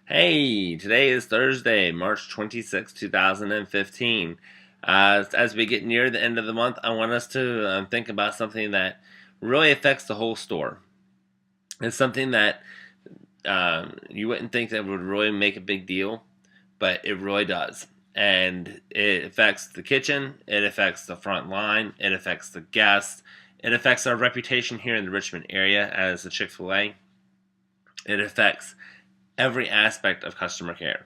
Hey, today is Thursday, March 26, 2015. As we get near the end of the month, I want us to think about something that really affects the whole store. It's something that you wouldn't think that would really make a big deal, but it really does. And it affects the kitchen, it affects the front line, it affects the guests, it affects our reputation here in the Richmond area as a Chick-fil-A. It affects every aspect of customer care,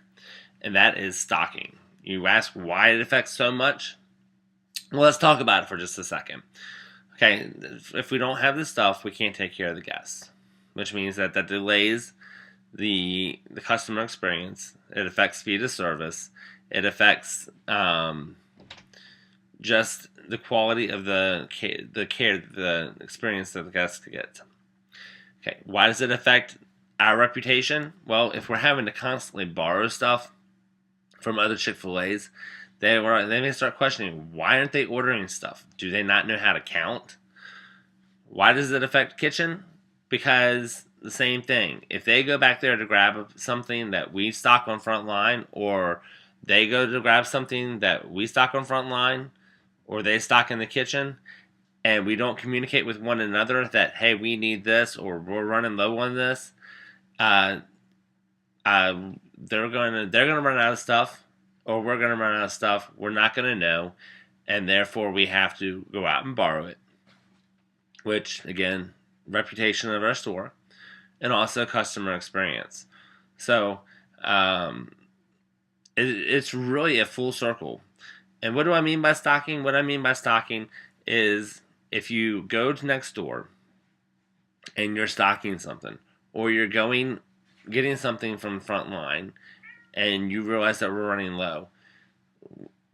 and that is stocking. You ask why it affects so much? Well, let's talk about it for just a second. Okay, if we don't have the stuff, we can't take care of the guests, which means that delays the customer experience. It affects speed of service. It affects just the quality of the care, the experience that the guests get. Okay, why does it affect our reputation? Well, if we're having to constantly borrow stuff from other Chick-fil-A's, they may start questioning, why aren't they ordering stuff? Do they not know how to count? Why does it affect kitchen? Because the same thing. If they go back there to grab something that we stock on front line, or they go to grab something that we stock on front line, or they stock in the kitchen, and we don't communicate with one another that, hey, we need this, or we're running low on this, uh, they're gonna run out of stuff, or we're gonna run out of stuff. We're not gonna know, and therefore we have to go out and borrow it. Which again, reputation of our store, and also customer experience. So it's really a full circle. And what do I mean by stocking? What I mean by stocking is if you go to next door and you're stocking something, or you're getting something from frontline, and you realize that we're running low,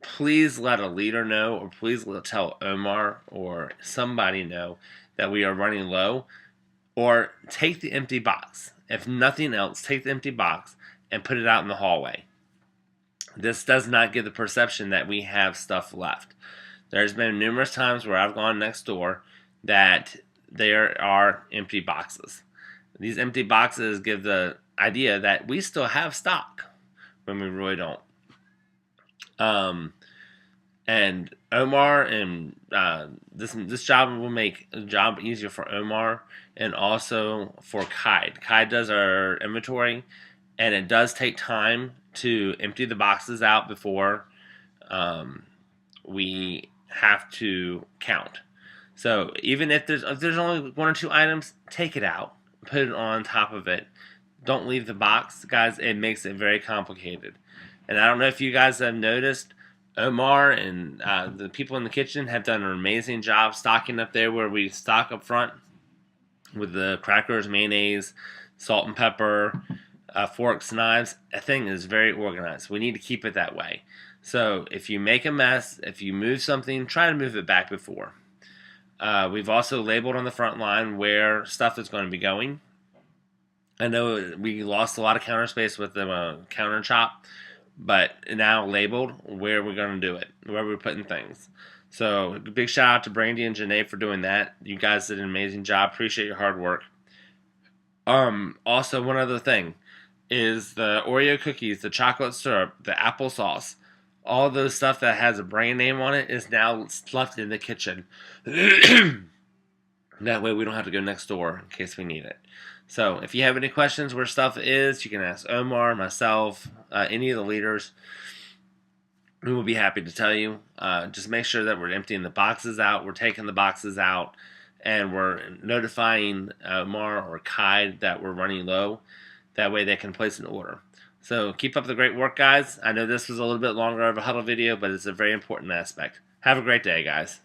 please let a leader know, or please tell Omar or somebody know that we are running low, or take the empty box. If nothing else, take the empty box and put it out in the hallway. This does not give the perception that we have stuff left. There's been numerous times where I've gone next door that there are empty boxes. These empty boxes give the idea that we still have stock when we really don't. And Omar and this job will make the job easier for Omar and also for Kide. Kide does our inventory, and it does take time to empty the boxes out before we have to count. So even if there's only one or two items, take it out, put it on top of it. Don't leave the box, guys. It makes it very complicated. And I don't know if you guys have noticed, Omar and the people in the kitchen have done an amazing job stocking up there where we stock up front with the crackers, mayonnaise, salt and pepper, forks, knives. That thing is very organized. We need to keep it that way. So if you make a mess, if you move something, try to move it back before. We've also labeled on the front line where stuff is going to be going. I know we lost a lot of counter space with the counter chop, but now labeled where we're going to do it, where we're putting things. So big shout out to Brandy and Janae for doing that. You guys did an amazing job. Appreciate your hard work. Also, one other thing is the Oreo cookies, the chocolate syrup, the applesauce, all those stuff that has a brand name on it is now left in the kitchen. That way we don't have to go next door in case we need it. So if you have any questions where stuff is, you can ask Omar, myself, any of the leaders. We will be happy to tell you. Just make sure that we're emptying the boxes out, we're taking the boxes out, and we're notifying Omar or Kide that we're running low. That way they can place an order. So keep up the great work, guys. I know this was a little bit longer of a huddle video, but it's a very important aspect. Have a great day, guys.